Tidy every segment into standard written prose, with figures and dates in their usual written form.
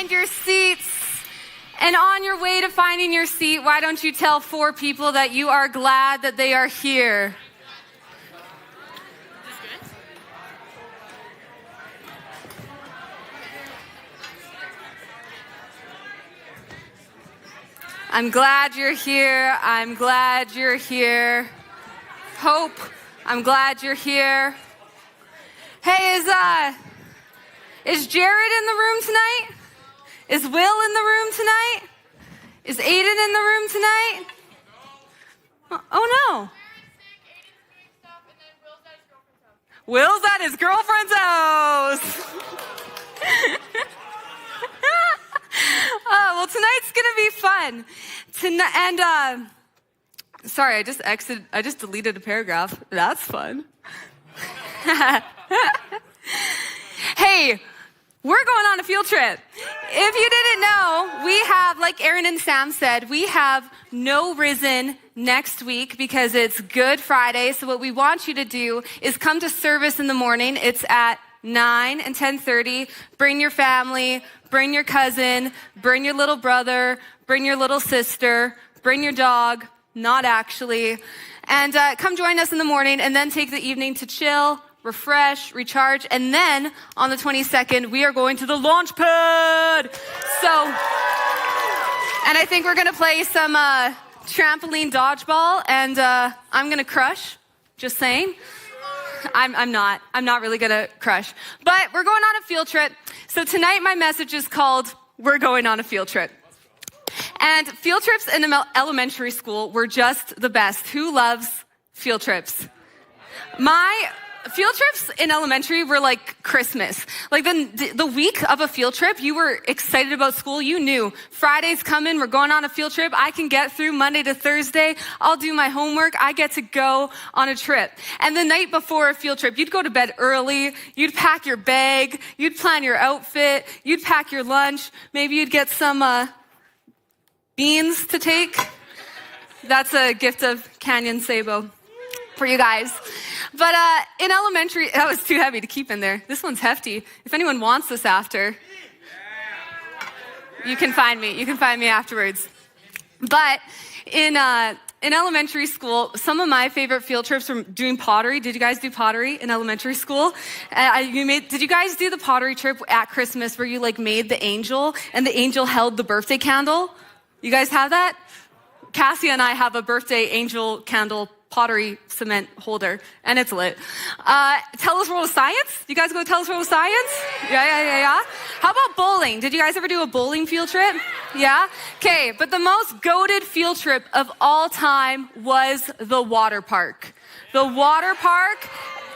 find your seats. And on your way to finding your seat, why don't you tell 4 people that you are glad that they are here? I'm glad you're here. I'm glad you're here. Hope, I'm glad you're here. Hey, is Jared in the room tonight? Is Will in the room tonight? Is Aiden in the room tonight? Oh no. Will's at his girlfriend's house. Oh, well, tonight's gonna be fun. Sorry, I just deleted a paragraph. That's fun. Hey, we're going on a field trip. If you didn't know, we have, like Aaron and Sam said, we have no RIZN next week because it's Good Friday. So what we want you to do is come to service in the morning. It's at 9 and 10:30. Bring your family, bring your cousin, bring your little brother, bring your little sister, bring your dog, not actually. And come join us in the morning and then take the evening to chill, refresh, recharge, and then on the 22nd, we are going to the launch pad. And I think we're gonna play some trampoline dodgeball, and I'm gonna crush, just saying. I'm not really gonna crush, but we're going on a field trip. So tonight my message is called, We're Going on a Field Trip. And field trips in elementary school were just the best. Who loves field trips? My field trips in elementary were like Christmas. Like the week of a field trip, you were excited about school. You knew Friday's coming. We're going on a field trip. I can get through Monday to Thursday. I'll do my homework. I get to go on a trip. And the night before a field trip, you'd go to bed early. You'd pack your bag. You'd plan your outfit. You'd pack your lunch. Maybe you'd get some beans to take. That's a gift of Canyon Sabo for you guys. But in elementary, that was too heavy to keep in there. This one's hefty. If anyone wants this after, you can find me. You can find me afterwards. But in elementary school, some of my favorite field trips were doing pottery. Did you guys do pottery in elementary school? Did you guys do the pottery trip at Christmas where you like made the angel and the angel held the birthday candle? You guys have that? Cassie and I have a birthday angel candle pottery cement holder, and it's lit. Tell Us World of Science? You guys go to Tell Us World of Science? Yeah. How about bowling? Did you guys ever do a bowling field trip? Yeah? Okay, but the most goated field trip of all time was the water park. The water park.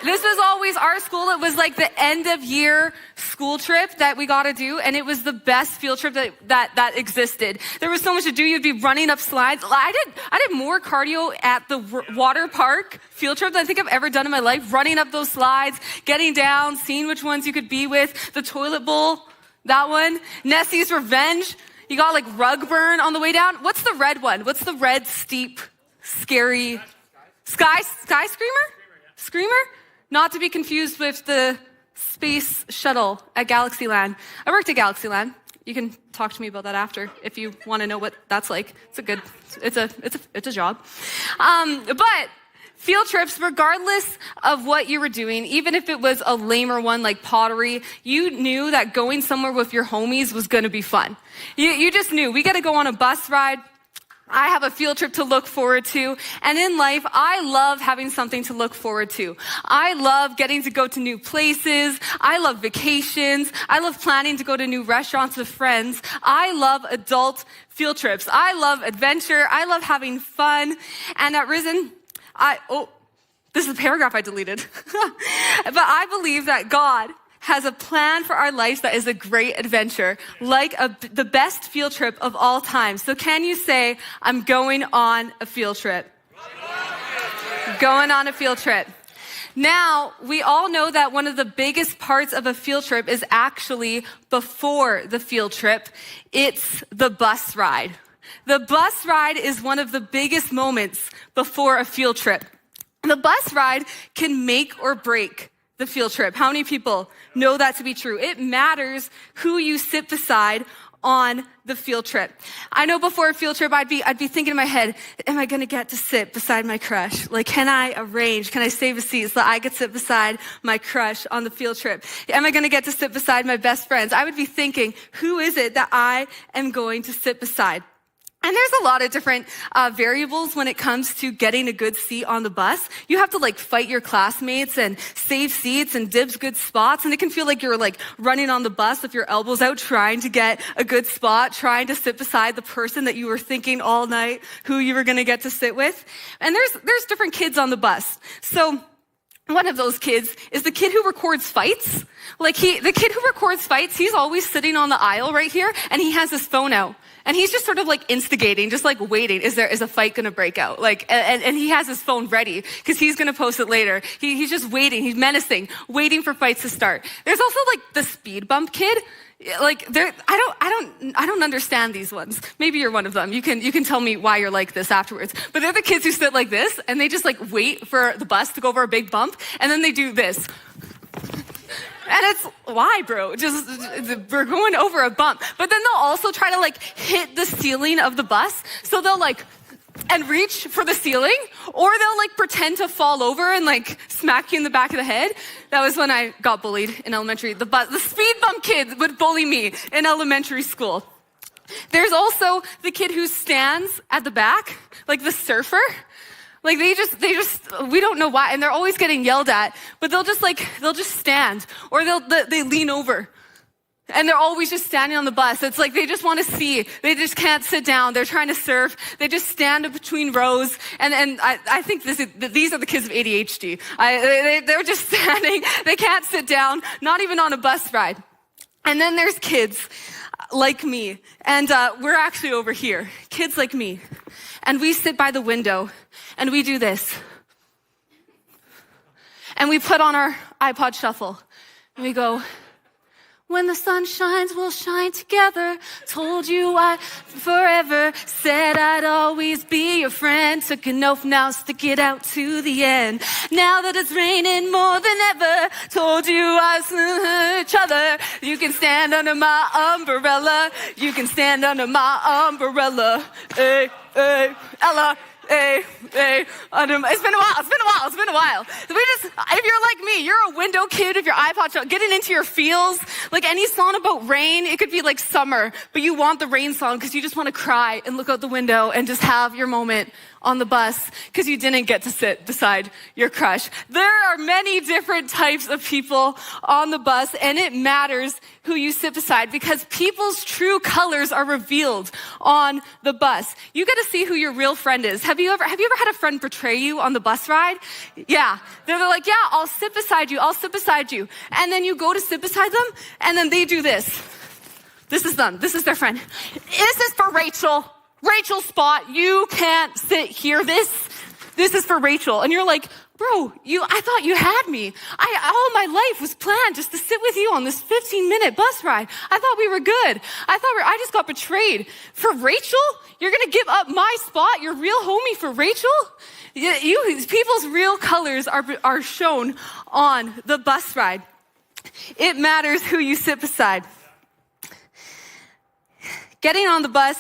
This was always our school. It was like the end of year school trip that we got to do, and it was the best field trip that existed. There was so much to do. You'd be running up slides. I did more cardio at the water park field trip than I think I've ever done in my life. Running up those slides, getting down, seeing which ones you could be with. The toilet bowl, that one. Nessie's Revenge. You got like rug burn on the way down. What's the red one? What's the red, steep, scary Sky Screamer? Not to be confused with the space shuttle at Galaxyland. I worked at Galaxyland. You can talk to me about that after if you want to know what that's like. It's a job. But field trips, regardless of what you were doing, even if it was a lamer one like pottery, you knew that going somewhere with your homies was going to be fun. You just knew. We got to go on a bus ride. I have a field trip to look forward to. And in life, I love having something to look forward to. I love getting to go to new places. I love vacations. I love planning to go to new restaurants with friends. I love adult field trips. I love adventure. I love having fun. And at RIZN, this is a paragraph I deleted. But I believe that God has a plan for our lives that is a great adventure, like the best field trip of all time. So can you say, I'm going on a field trip? Going on a field trip. Now, we all know that one of the biggest parts of a field trip is actually before the field trip. It's the bus ride. The bus ride is one of the biggest moments before a field trip. The bus ride can make or break the field trip? How many people know that to be true? It matters who you sit beside on the field trip. I know before a field trip, I'd be thinking in my head, am I going to get to sit beside my crush? Like, can I save a seat so that I could sit beside my crush on the field trip? Am I going to get to sit beside my best friends? I would be thinking, who is it that I am going to sit beside? And there's a lot of different variables when it comes to getting a good seat on the bus. You have to like fight your classmates and save seats and dibs good spots. And it can feel like you're like running on the bus with your elbows out, trying to get a good spot, trying to sit beside the person that you were thinking all night who you were going to get to sit with. And there's different kids on the bus. So one of those kids is the kid who records fights. The kid who records fights, he's always sitting on the aisle right here, and he has his phone out. And he's just sort of like instigating, just like waiting. Is a fight gonna break out? And he has his phone ready because he's gonna post it later. He's just waiting. He's menacing, waiting for fights to start. There's also like the speed bump kid. I don't understand these ones. Maybe you're one of them. You can tell me why you're like this afterwards. But they're the kids who sit like this and they just like wait for the bus to go over a big bump and then they do this. And it's, why, bro? We're going over a bump. But then they'll also try to like hit the ceiling of the bus. So they'll like, and reach for the ceiling, or they'll like pretend to fall over and like smack you in the back of the head. That was when I got bullied in elementary. The speed bump kids would bully me in elementary school. There's also the kid who stands at the back, like the surfer. Like they just, we don't know why, and they're always getting yelled at, but they'll just stand, or they lean over. And they're always just standing on the bus. It's like they just want to see. They just can't sit down. They're trying to surf. They just stand in between rows. And I think these are the kids of ADHD. They're just standing. They can't sit down, not even on a bus ride. And then there's kids like me. And we're actually over here. Kids like me. And we sit by the window and we do this. And we put on our iPod shuffle. And we go, when the sun shines, we'll shine together. Told you I forever. Said I'd always be your friend. Took an oath, now stick it out to the end. Now that it's raining more than ever. Told you I hurt each other. You can stand under my umbrella. You can stand under my umbrella. Hey, hey, Ella. Hey, it's been a while. If you're like me, you're a window kid of your iPod show, getting into your feels, like any song about rain. It could be like summer, but you want the rain song because you just want to cry and look out the window and just have your moment on the bus because you didn't get to sit beside your crush. There are many different types of people on the bus, and it matters who you sit beside because people's true colors are revealed on the bus. You get to see who your real friend is. Have you ever had a friend betray you on the bus ride? Yeah. They're like, yeah, I'll sit beside you. And then you go to sit beside them, and then they do this. This is them. This is their friend. This is for Rachel. Rachel's spot. You can't sit here. This is for Rachel. And you're like, bro, I thought you had me. All my life was planned just to sit with you on this 15-minute bus ride. I thought we were good. I just got betrayed. For Rachel? You're going to give up my spot, your real homie, for Rachel? People's real colors are shown on the bus ride. It matters who you sit beside. Getting on the bus,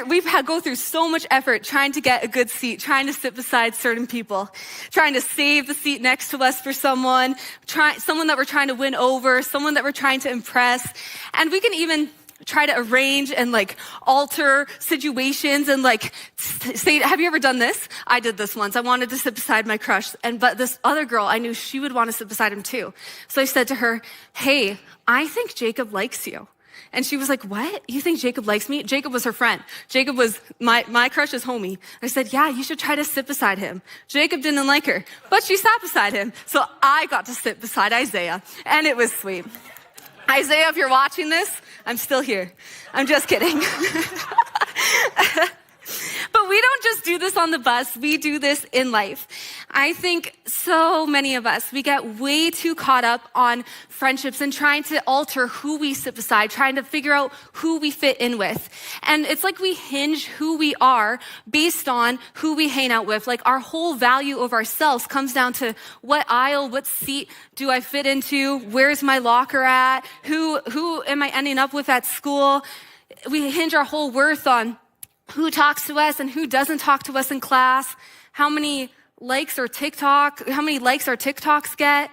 we've had go through so much effort trying to get a good seat, trying to sit beside certain people, trying to save the seat next to us for someone that we're trying to win over, someone that we're trying to impress. And we can even try to arrange and like alter situations and like say, have you ever done this? I did this once. I wanted to sit beside my crush, but this other girl, I knew she would want to sit beside him too. So I said to her, hey, I think Jacob likes you. And she was like, what? You think Jacob likes me? Jacob was her friend. Jacob was my crush's homie. I said, yeah, you should try to sit beside him. Jacob didn't like her, but she sat beside him. So I got to sit beside Isaiah, and it was sweet. Isaiah, if you're watching this, I'm still here. I'm just kidding. But we don't just do this on the bus. We do this in life. I think so many of us, we get way too caught up on friendships and trying to alter who we sit beside, trying to figure out who we fit in with. And it's like we hinge who we are based on who we hang out with. Like our whole value of ourselves comes down to what aisle, what seat do I fit into? Where's my locker at? Who am I ending up with at school? We hinge our whole worth on who talks to us and who doesn't talk to us in class, how many likes our TikToks get.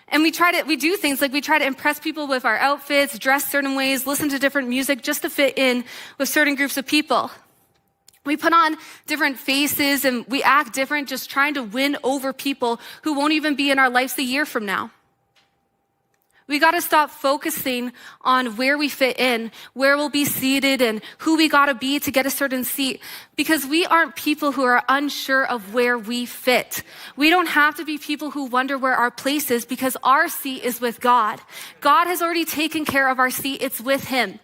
And we do things like we try to impress people with our outfits, dress certain ways, listen to different music just to fit in with certain groups of people. We put on different faces and we act different just trying to win over people who won't even be in our lives a year from now. We got to stop focusing on where we fit in, where we'll be seated, and who we got to be to get a certain seat, because we aren't people who are unsure of where we fit. We don't have to be people who wonder where our place is, because our seat is with God. God has already taken care of our seat. It's with Him.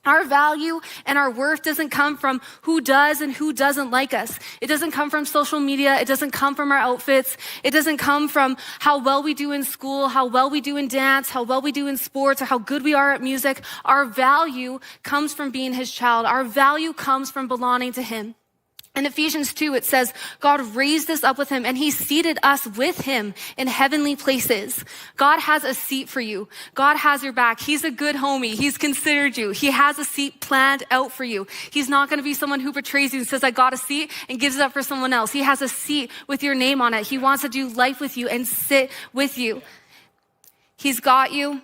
Our value and our worth doesn't come from who does and who doesn't like us. It doesn't come from social media. It doesn't come from our outfits. It doesn't come from how well we do in school, how well we do in dance, how well we do in sports, or how good we are at music. Our value comes from being His child. Our value comes from belonging to Him. In Ephesians 2, it says, God raised us up with Him and He seated us with Him in heavenly places. God has a seat for you. God has your back. He's a good homie. He's considered you. He has a seat planned out for you. He's not going to be someone who betrays you and says, I got a seat and gives it up for someone else. He has a seat with your name on it. He wants to do life with you and sit with you. He's got you.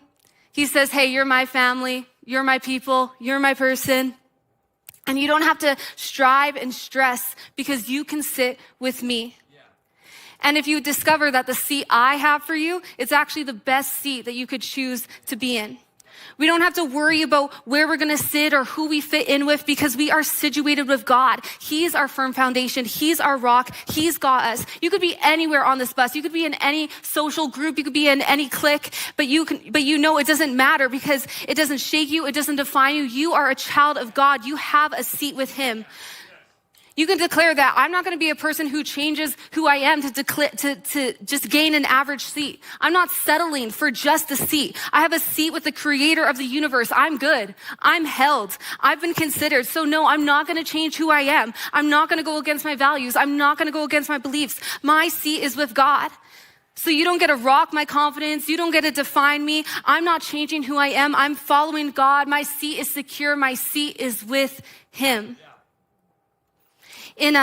He says, hey, you're my family. You're my people. You're my person. And you don't have to strive and stress because you can sit with me. Yeah. And if you discover that the seat I have for you, it's actually the best seat that you could choose to be in. We don't have to worry about where we're going to sit or who we fit in with because we are situated with God. He's our firm foundation. He's our rock. He's got us. You could be anywhere on this bus. You could be in any social group. You could be in any clique, but you know it doesn't matter because it doesn't shake you. It doesn't define you. You are a child of God. You have a seat with Him. You can declare that I'm not going to be a person who changes who I am to just gain an average seat. I'm not settling for just a seat. I have a seat with the creator of the universe. I'm good. I'm held. I've been considered. So no, I'm not going to change who I am. I'm not going to go against my values. I'm not going to go against my beliefs. My seat is with God. So you don't get to rock my confidence. You don't get to define me. I'm not changing who I am. I'm following God. My seat is secure. My seat is with Him. In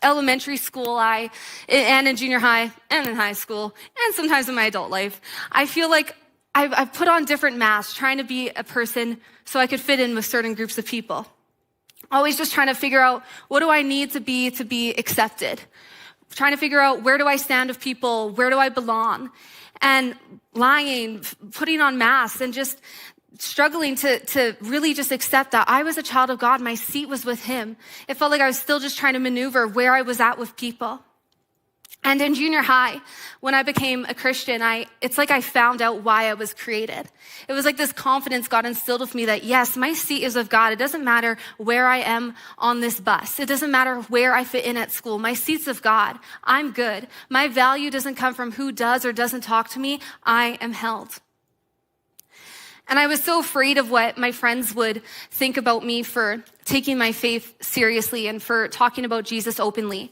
elementary school, and in junior high, and in high school, and sometimes in my adult life, I feel like I've put on different masks trying to be a person so I could fit in with certain groups of people. Always just trying to figure out what do I need to be accepted. Trying to figure out where do I stand with people, where do I belong, and lying, putting on masks, and just struggling to really just accept that I was a child of God. My seat was with Him. It felt like I was still just trying to maneuver where I was at with people. And in junior high, when I became a Christian, it's like I found out why I was created. It was like this confidence God instilled with me that yes, my seat is with God. It doesn't matter where I am on this bus. It doesn't matter where I fit in at school. My seat's with God. I'm good. My value doesn't come from who does or doesn't talk to me. I am held. And I was so afraid of what my friends would think about me for taking my faith seriously and for talking about Jesus openly.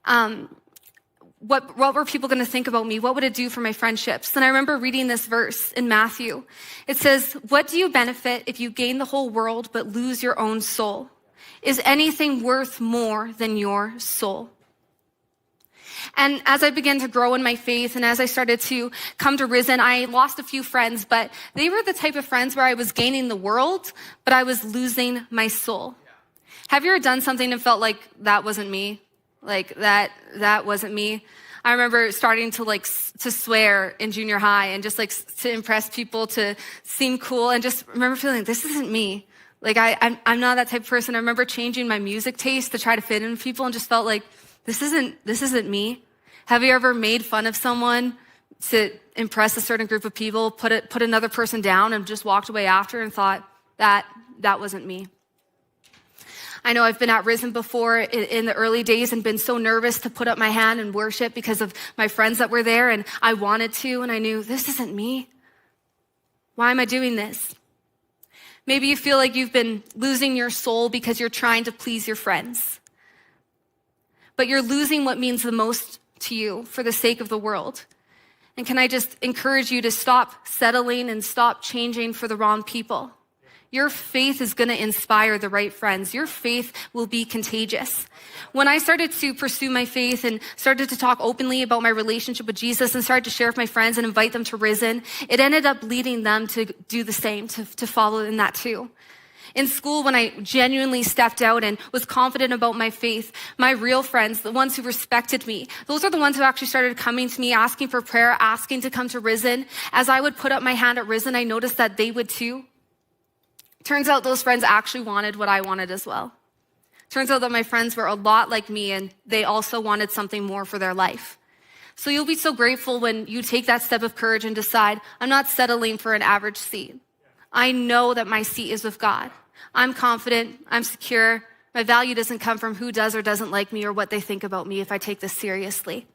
What were people going to think about me? What would it do for my friendships? And I remember reading this verse in Matthew. It says, what do you benefit if you gain the whole world but lose your own soul? Is anything worth more than your soul? And as I began to grow in my faith and as I started to come to RIZN, I lost a few friends, but they were the type of friends where I was gaining the world, but I was losing my soul. Have you ever done something and felt like that wasn't me? Like that wasn't me? I remember starting to swear in junior high and just to impress people, to seem cool, and just remember feeling this isn't me. Like I'm not that type of person. I remember changing my music taste to try to fit in with people and just felt like this isn't me. Have you ever made fun of someone to impress a certain group of people, put another person down and just walked away after and thought that wasn't me? I know I've been at RIZN before in the early days and been so nervous to put up my hand and worship because of my friends that were there, and I wanted to, and I knew this isn't me. Why am I doing this? Maybe you feel like you've been losing your soul because you're trying to please your friends. But you're losing what means the most to you for the sake of the world. And can I just encourage you to stop settling and stop changing for the wrong people? Your faith is going to inspire the right friends. Your faith will be contagious. When I started to pursue my faith and started to talk openly about my relationship with Jesus and started to share with my friends and invite them to RIZN, it ended up leading them to do the same, to follow in that too. In school, when I genuinely stepped out and was confident about my faith, my real friends, the ones who respected me, those are the ones who actually started coming to me, asking for prayer, asking to come to RIZN. As I would put up my hand at RIZN, I noticed that they would too. Turns out those friends actually wanted what I wanted as well. Turns out that my friends were a lot like me, and they also wanted something more for their life. So you'll be so grateful when you take that step of courage and decide, I'm not settling for an average seat. I know that my seat is with God. I'm confident, I'm secure. My value doesn't come from who does or doesn't like me or what they think about me if I take this seriously.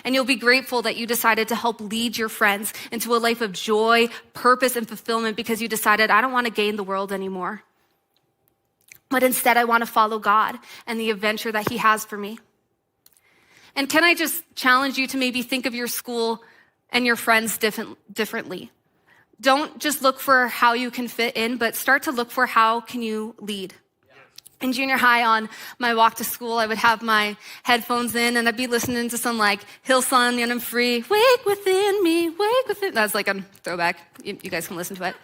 And you'll be grateful that you decided to help lead your friends into a life of joy, purpose, and fulfillment because you decided, I don't want to gain the world anymore. But instead, I want to follow God and the adventure that He has for me. And can I just challenge you to maybe think of your school and your friends differently? Don't just look for how you can fit in, but start to look for how can you lead. In junior high, on my walk to school, I would have my headphones in and I'd be listening to some like Hillsong, and I'm free, wake within me, wake within. That's like a throwback. You guys can listen to it.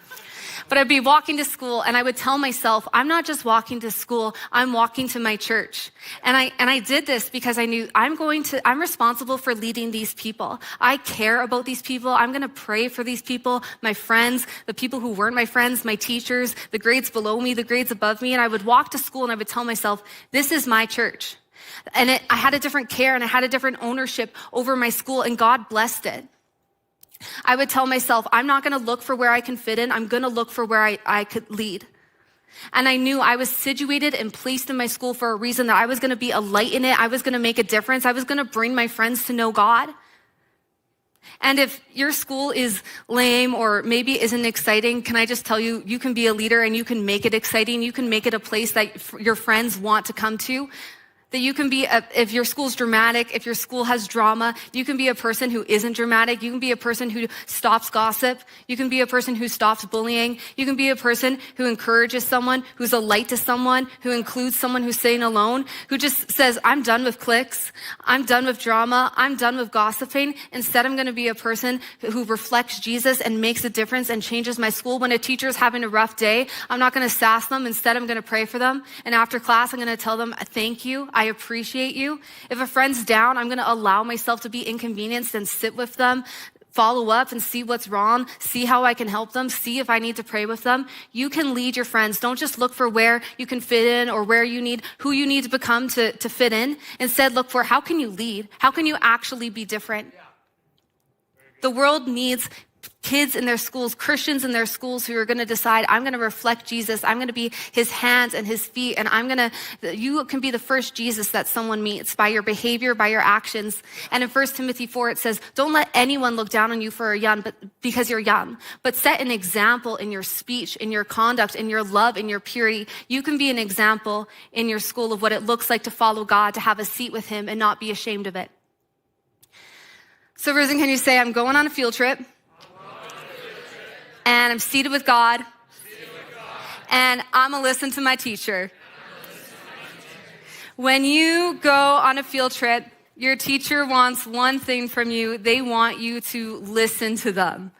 But I'd be walking to school and I would tell myself, I'm not just walking to school, I'm walking to my church. And I did this because I knew I'm responsible for leading these people. I care about these people. I'm going to pray for these people, my friends, the people who weren't my friends, my teachers, the grades below me, the grades above me. And I would walk to school and I would tell myself, this is my church. And I had a different care and I had a different ownership over my school, and God blessed it. I would tell myself, I'm not going to look for where I can fit in. I'm going to look for where I could lead. And I knew I was situated and placed in my school for a reason, that I was going to be a light in it. I was going to make a difference. I was going to bring my friends to know God. And if your school is lame or maybe isn't exciting, can I just tell you, you can be a leader and you can make it exciting. You can make it a place that your friends want to come to. That you can be, if your school's dramatic, if your school has drama, you can be a person who isn't dramatic. You can be a person who stops gossip. You can be a person who stops bullying. You can be a person who encourages someone, who's a light to someone, who includes someone who's sitting alone, who just says, I'm done with cliques. I'm done with drama. I'm done with gossiping. Instead, I'm going to be a person who reflects Jesus and makes a difference and changes my school. When a teacher's having a rough day, I'm not going to sass them. Instead, I'm going to pray for them. And after class, I'm going to tell them, thank you. I appreciate you. If a friend's down, I'm going to allow myself to be inconvenienced and sit with them, follow up and see what's wrong, see how I can help them, see if I need to pray with them. You can lead your friends. Don't just look for where you can fit in or who you need to become to fit in. Instead, look for how can you lead? How can you actually be different? The world needs kids in their schools, Christians in their schools who are going to decide, I'm going to reflect Jesus. I'm going to be his hands and his feet. And you can be the first Jesus that someone meets by your behavior, by your actions. And in 1 Timothy 4, it says, don't let anyone look down on you because you're young, but set an example in your speech, in your conduct, in your love, in your purity. You can be an example in your school of what it looks like to follow God, to have a seat with him and not be ashamed of it. So RIZN, can you say, I'm going on a field trip? And I'm seated with God. And I'm going to listen to my teacher. When you go on a field trip, your teacher wants one thing from you. They want you to listen to them.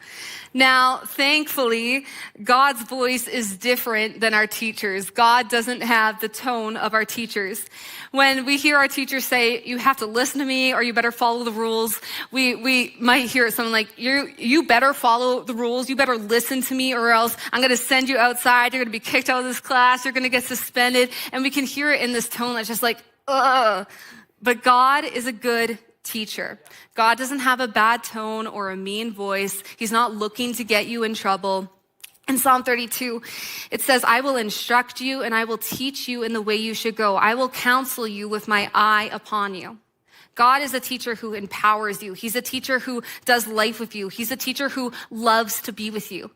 Now, thankfully, God's voice is different than our teachers. God doesn't have the tone of our teachers. When we hear our teachers say, you have to listen to me or you better follow the rules, we might hear something like, you better follow the rules, you better listen to me or else I'm going to send you outside, you're going to be kicked out of this class, you're going to get suspended. And we can hear it in this tone that's just like, ugh. But God is a good teacher. God doesn't have a bad tone or a mean voice. He's not looking to get you in trouble. In Psalm 32, it says, I will instruct you and I will teach you in the way you should go. I will counsel you with my eye upon you. God is a teacher who empowers you. He's a teacher who does life with you. He's a teacher who loves to be with you.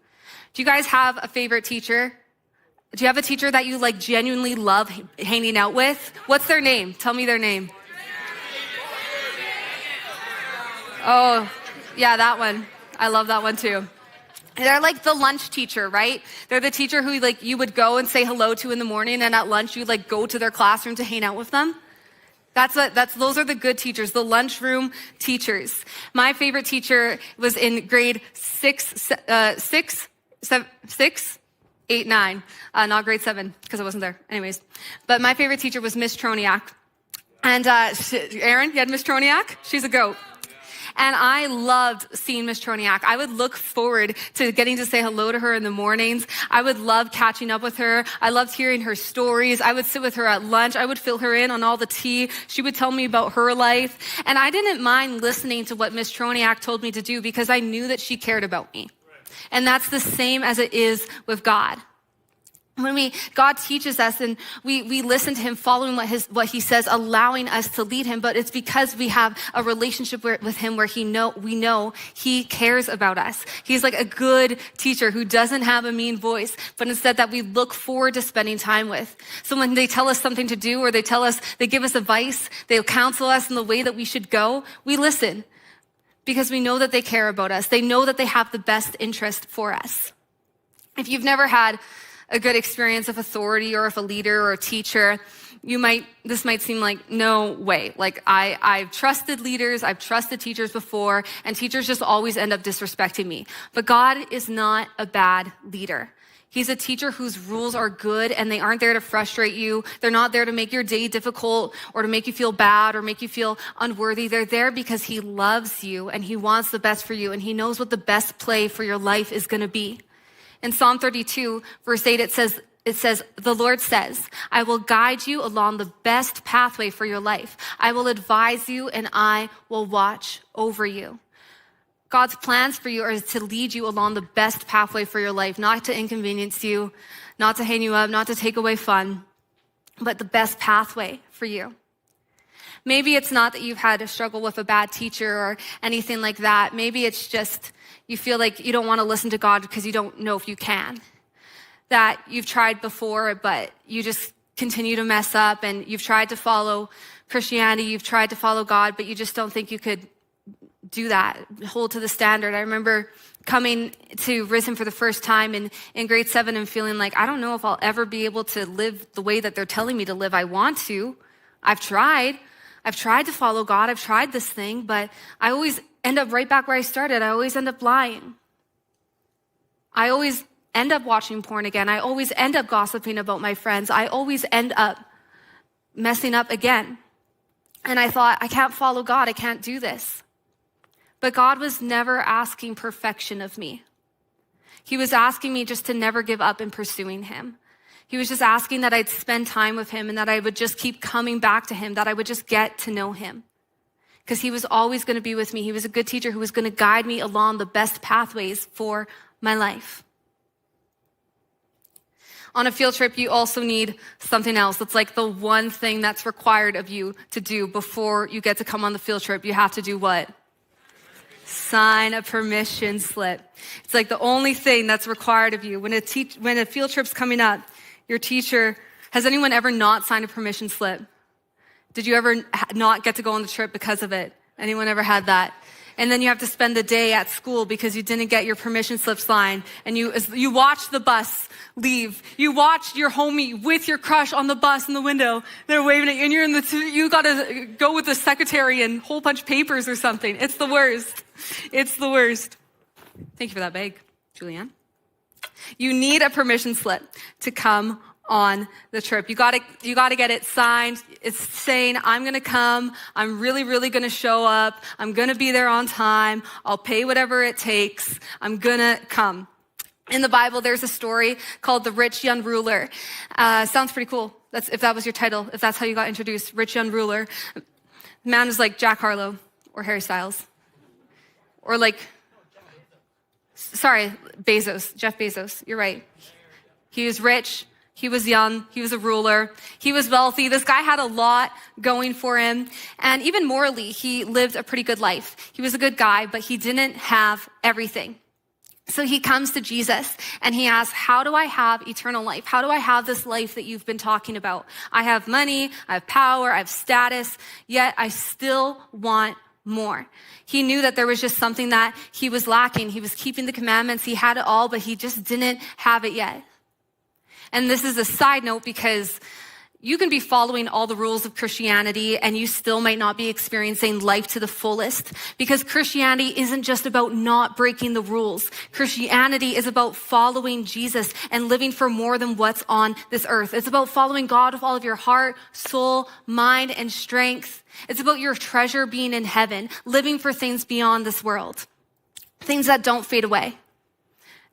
Do you guys have a favorite teacher? Do you have a teacher that you like genuinely love hanging out with? What's their name? Tell me their name. Oh, yeah, that one. I love that one too. They're like the lunch teacher, right? They're the teacher who like you would go and say hello to in the morning, and at lunch you like go to their classroom to hang out with them. Those are the good teachers, the lunchroom teachers. My favorite teacher was in grade 6, 8, 9, not grade 7, because I wasn't there. Anyways, but my favorite teacher was Miss Troniak. And Aaron, you had Miss Troniak? She's a goat. And I loved seeing Miss Troniak. I would look forward to getting to say hello to her in the mornings. I would love catching up with her. I loved hearing her stories. I would sit with her at lunch. I would fill her in on all the tea. She would tell me about her life. And I didn't mind listening to what Miss Troniak told me to do because I knew that she cared about me. And that's the same as it is with God. When God teaches us and we listen to him, following what he says, allowing us to lead him, but it's because we have a relationship with him where we know he cares about us. He's like a good teacher who doesn't have a mean voice, but instead that we look forward to spending time with. So when they tell us something to do or they give us advice, they counsel us in the way that we should go, we listen because we know that they care about us. They know that they have the best interest for us. If you've never had a good experience of authority or of a leader or a teacher, this might seem like no way. Like I've trusted leaders, I've trusted teachers before, and teachers just always end up disrespecting me. But God is not a bad leader. He's a teacher whose rules are good and they aren't there to frustrate you. They're not there to make your day difficult or to make you feel bad or make you feel unworthy. They're there because he loves you and he wants the best for you and he knows what the best play for your life is going to be. In Psalm 32, verse 8, it says, the Lord says, I will guide you along the best pathway for your life. I will advise you and I will watch over you. God's plans for you are to lead you along the best pathway for your life, not to inconvenience you, not to hang you up, not to take away fun, but the best pathway for you. Maybe it's not that you've had a struggle with a bad teacher or anything like that. Maybe it's just you feel like you don't want to listen to God because you don't know if you can. That you've tried before, but you just continue to mess up, and you've tried to follow Christianity, you've tried to follow God, but you just don't think you could do that, hold to the standard. I remember coming to RIZN for the first time in grade 7 and feeling like, I don't know if I'll ever be able to live the way that they're telling me to live. I want to. I've tried to follow God. I've tried this thing, but I always end up right back where I started. I always end up lying. I always end up watching porn again. I always end up gossiping about my friends. I always end up messing up again. And I thought, I can't follow God. I can't do this. But God was never asking perfection of me. He was asking me just to never give up in pursuing him. He was just asking that I'd spend time with him and that I would just keep coming back to him, that I would just get to know him. Because he was always going to be with me. He was a good teacher who was going to guide me along the best pathways for my life. On a field trip, you also need something else. It's like the one thing that's required of you to do before you get to come on the field trip. You have to do what? Sign a permission slip. It's like the only thing that's required of you. When a field trip's coming up, your teacher, has anyone ever not signed a permission slip? Did you ever not get to go on the trip because of it? Anyone ever had that? And then you have to spend the day at school because you didn't get your permission slip signed. And you watch the bus leave. You watch your homie with your crush on the bus in the window. They're waving at you and you gotta go with the secretary and a whole bunch of papers or something. It's the worst. It's the worst. Thank you for that bag, Julianne. You need a permission slip to come on the trip. You gotta get it signed. It's saying, I'm gonna come. I'm really, really gonna show up. I'm gonna be there on time. I'll pay whatever it takes. I'm gonna come. In the Bible, there's a story called The Rich Young Ruler. Sounds pretty cool. If that was your title, if that's how you got introduced, Rich Young Ruler. The man was like Jack Harlow or Harry Styles. Or like Jeff Bezos, you're right. He was rich, he was young, he was a ruler, he was wealthy. This guy had a lot going for him. And even morally, he lived a pretty good life. He was a good guy, but he didn't have everything. So he comes to Jesus and he asks, how do I have eternal life? How do I have this life that you've been talking about? I have money, I have power, I have status, yet I still want more. He knew that there was just something that he was lacking. He was keeping the commandments, he had it all, but he just didn't have it yet. And this is a side note because you can be following all the rules of Christianity and you still might not be experiencing life to the fullest, because Christianity isn't just about not breaking the rules. Christianity is about following Jesus and living for more than what's on this earth. It's about following God with all of your heart, soul, mind, and strength. It's about your treasure being in heaven, living for things beyond this world, things that don't fade away.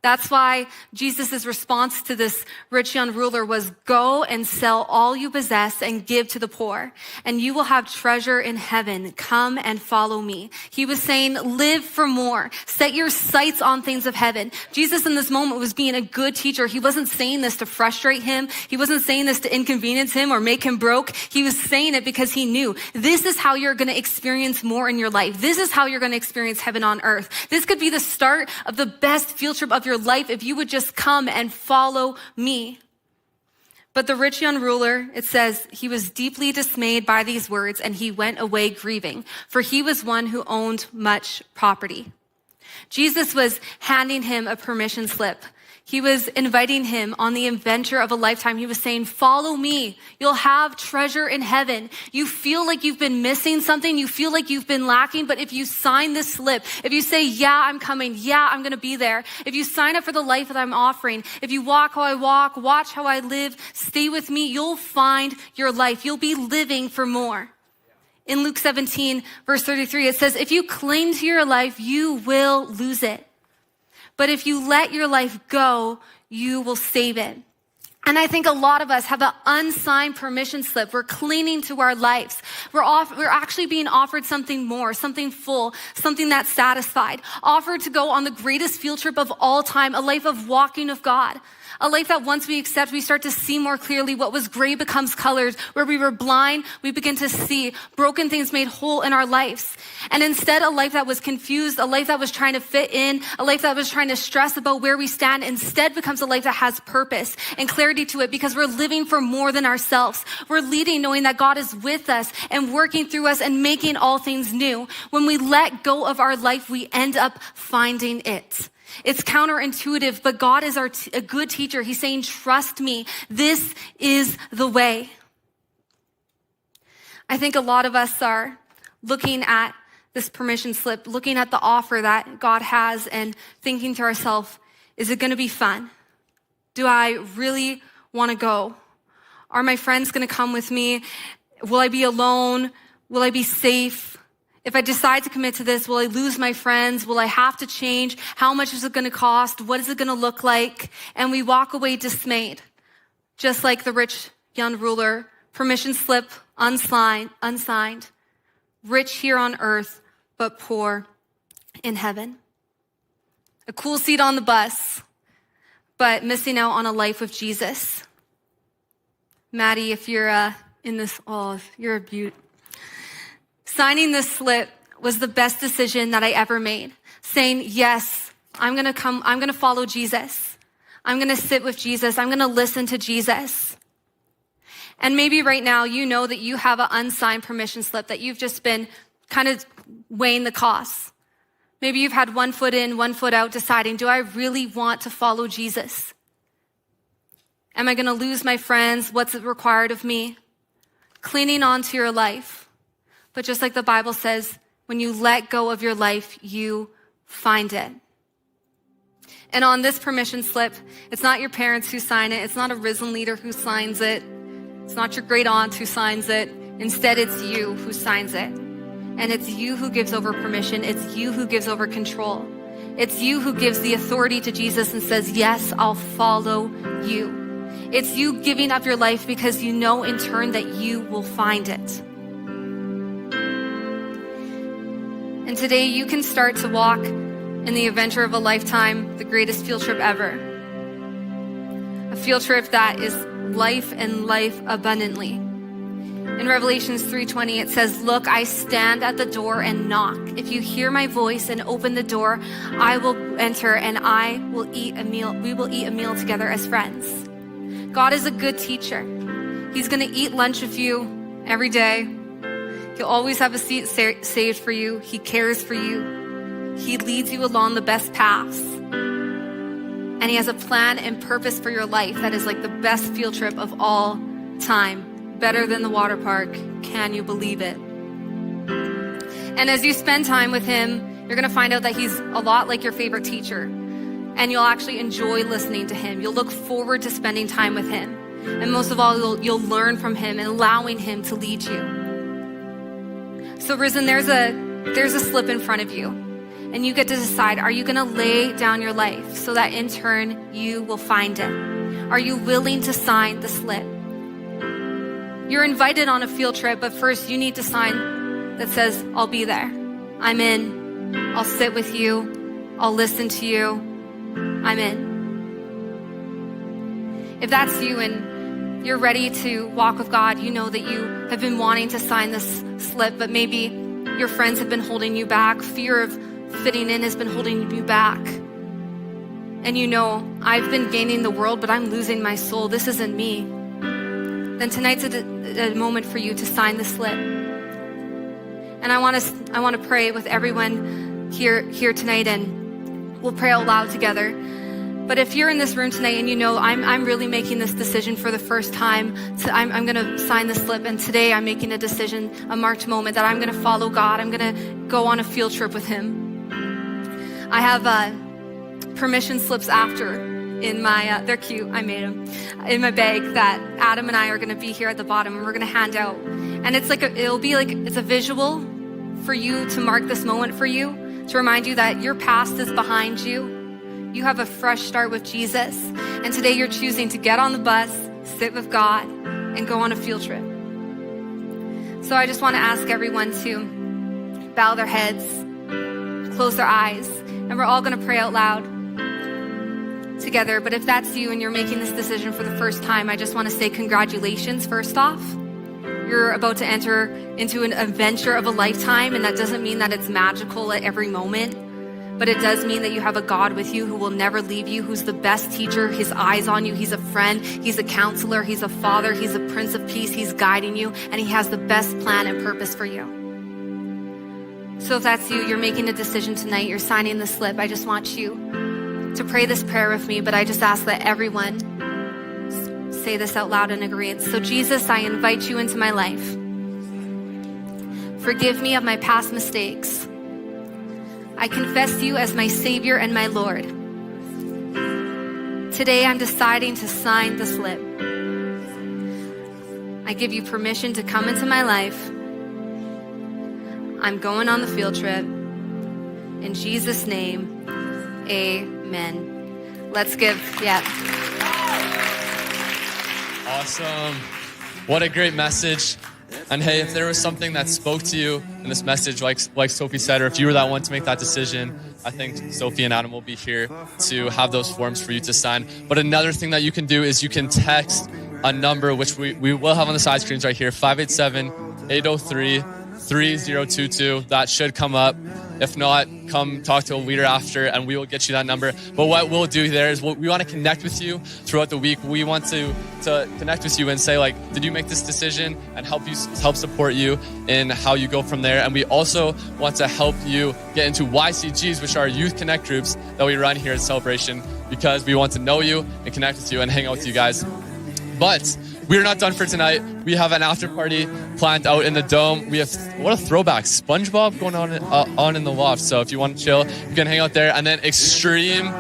That's why Jesus' response to this rich young ruler was, go and sell all you possess and give to the poor, and you will have treasure in heaven. Come and follow me. He was saying, live for more. Set your sights on things of heaven. Jesus in this moment was being a good teacher. He wasn't saying this to frustrate him. He wasn't saying this to inconvenience him or make him broke. He was saying it because he knew this is how you're going to experience more in your life. This is how you're going to experience heaven on earth. This could be the start of the best field trip of your life if you would just come and follow me. But the rich young ruler, it says, he was deeply dismayed by these words and he went away grieving, for he was one who owned much property. Jesus was handing him a permission slip. He was inviting him on the adventure of a lifetime. He was saying, follow me. You'll have treasure in heaven. You feel like you've been missing something. You feel like you've been lacking. But if you sign this slip, if you say, yeah, I'm coming. Yeah, I'm going to be there. If you sign up for the life that I'm offering, if you walk how I walk, watch how I live, stay with me, you'll find your life. You'll be living for more. In Luke 17, verse 33, it says, if you cling to your life, you will lose it. But if you let your life go, you will save it. And I think a lot of us have an unsigned permission slip. We're clinging to our lives. We're actually being offered something more, something full, something that's satisfied. Offered to go on the greatest field trip of all time, a life of walking with God. A life that once we accept, we start to see more clearly. What was gray becomes colored. Where we were blind, we begin to see. Broken things made whole in our lives. And instead, a life that was confused, a life that was trying to fit in, a life that was trying to stress about where we stand, instead becomes a life that has purpose and clarity to it, because we're living for more than ourselves. We're leading knowing that God is with us and working through us and making all things new. When we let go of our life, we end up finding it. It's counterintuitive, but God is a good teacher. He's saying, trust me. This is the way. I think a lot of us are looking at this permission slip, looking at the offer that God has and thinking to ourselves, is it going to be fun? Do I really want to go? Are my friends going to come with me? Will I be alone? Will I be safe? If I decide to commit to this, will I lose my friends? Will I have to change? How much is it going to cost? What is it going to look like? And we walk away dismayed, just like the rich young ruler. Permission slip, unsigned, rich here on earth, but poor in heaven. A cool seat on the bus, but missing out on a life with Jesus. Maddie, if you're in this, you're a beaut. Signing this slip was the best decision that I ever made. Saying, yes, I'm going to follow Jesus. I'm going to sit with Jesus. I'm going to listen to Jesus. And maybe right now you know that you have an unsigned permission slip, that you've just been kind of weighing the costs. Maybe you've had one foot in, one foot out, deciding, do I really want to follow Jesus? Am I going to lose my friends? What's required of me? Clinging on to your life. But just like the Bible says, when you let go of your life, you find it. And on this permission slip, it's not your parents who sign it. It's not a RIZN leader who signs it. It's not your great aunt who signs it. Instead, it's you who signs it. And it's you who gives over permission. It's you who gives over control. It's you who gives the authority to Jesus and says, yes, I'll follow you. It's you giving up your life because you know in turn that you will find it. And today you can start to walk in the adventure of a lifetime, the greatest field trip ever. A field trip that is life and life abundantly. In Revelations 3:20, it says, "Look, I stand at the door and knock. If you hear my voice and open the door, I will enter and I will eat a meal. We will eat a meal together as friends." God is a good teacher. He's going to eat lunch with you every day. He'll always have a seat saved for you. He cares for you. He leads you along the best paths. And he has a plan and purpose for your life that is like the best field trip of all time. Better than the water park. Can you believe it? And as you spend time with him, you're going to find out that he's a lot like your favorite teacher. And you'll actually enjoy listening to him. You'll look forward to spending time with him. And most of all, you'll learn from him and allowing him to lead you. So RIZN, there's a slip in front of you. And you get to decide, are you going to lay down your life so that in turn you will find it? Are you willing to sign the slip? You're invited on a field trip, but first you need to sign that says, I'll be there. I'm in. I'll sit with you. I'll listen to you. I'm in. If that's you and you're ready to walk with God, you know that you have been wanting to sign this slip, but maybe your friends have been holding you back. Fear of fitting in has been holding you back. And you know, I've been gaining the world, but I'm losing my soul. This isn't me. Then tonight's a moment for you to sign the slip. And I want to pray with everyone here tonight, and we'll pray out loud together. But if you're in this room tonight and you know, I'm really making this decision for the first time, I'm going to sign the slip, and today I'm making a decision, a marked moment, that I'm going to follow God. I'm going to go on a field trip with him. I have permission slips after in my, they're cute, I made them, in my bag, that Adam and I are going to be here at the bottom and we're going to hand out. And it's like, it's a visual for you to mark this moment for you, to remind you that your past is behind you. You have a fresh start with Jesus. And today you're choosing to get on the bus, sit with God, and go on a field trip. So I just want to ask everyone to bow their heads, close their eyes, and we're all going to pray out loud together. But if that's you and you're making this decision for the first time, I just want to say congratulations first off. You're about to enter into an adventure of a lifetime, and that doesn't mean that it's magical at every moment, but it does mean that you have a God with you who will never leave you, who's the best teacher, his eyes on you, he's a friend, he's a counselor, he's a father, he's a Prince of Peace, he's guiding you, and he has the best plan and purpose for you. So if that's you, you're making a decision tonight, you're signing the slip, I just want you to pray this prayer with me, but I just ask that everyone say this out loud in agreement. So Jesus, I invite you into my life. Forgive me of my past mistakes. I confess you as my Savior and my Lord. Today I'm deciding to sign the slip. I give you permission to come into my life. I'm going on the field trip. In Jesus' name, amen. Let's give, Awesome. What a great message. And hey, if there was something that spoke to you in this message, like Sophie said, or if you were that one to make that decision, I think Sophie and Adam will be here to have those forms for you to sign. But another thing that you can do is you can text a number, which we will have on the side screens right here, 587-803-3022. That should come up. If not, come talk to a leader after and we will get you that number. But what we'll do there is we want to connect with you throughout the week. We want to connect with you and say, like, did you make this decision, and help support you in how you go from there. And we also want to help you get into YCGs, which are Youth Connect groups that we run here at Celebration, because we want to know you and connect with you and hang out with you guys. But we're not done for tonight. We have an after party planned out in the dome. We have, what a throwback, SpongeBob going on in the loft. So if you want to chill, you can hang out there. And then Extreme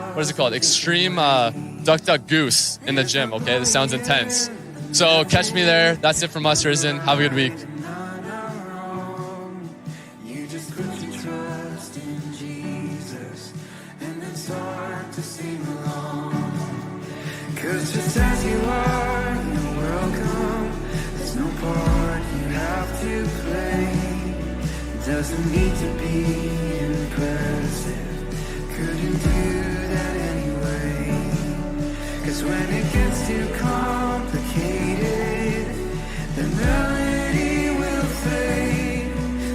Duck Duck Goose in the gym, okay? This sounds intense. So catch me there. That's it from us, RIZN. Have a good week. You just put your trust in Jesus and then start to sing along. 'Cause just as you are, you're welcome. There's no part you have to play. It doesn't need to be impressive, couldn't do that anyway. 'Cause when it gets too complicated, the melody will fade.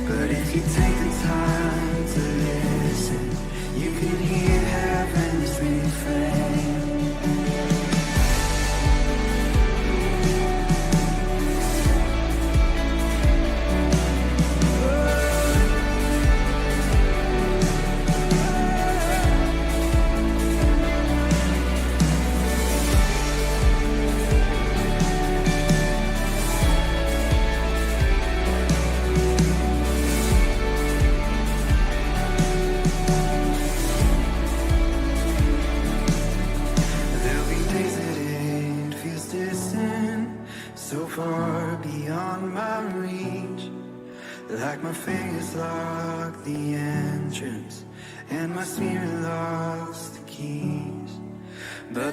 But if you take the time to listen, you can hear heaven's refrain. So far beyond my reach, like my fingers lock the entrance and my spirit locks the keys. But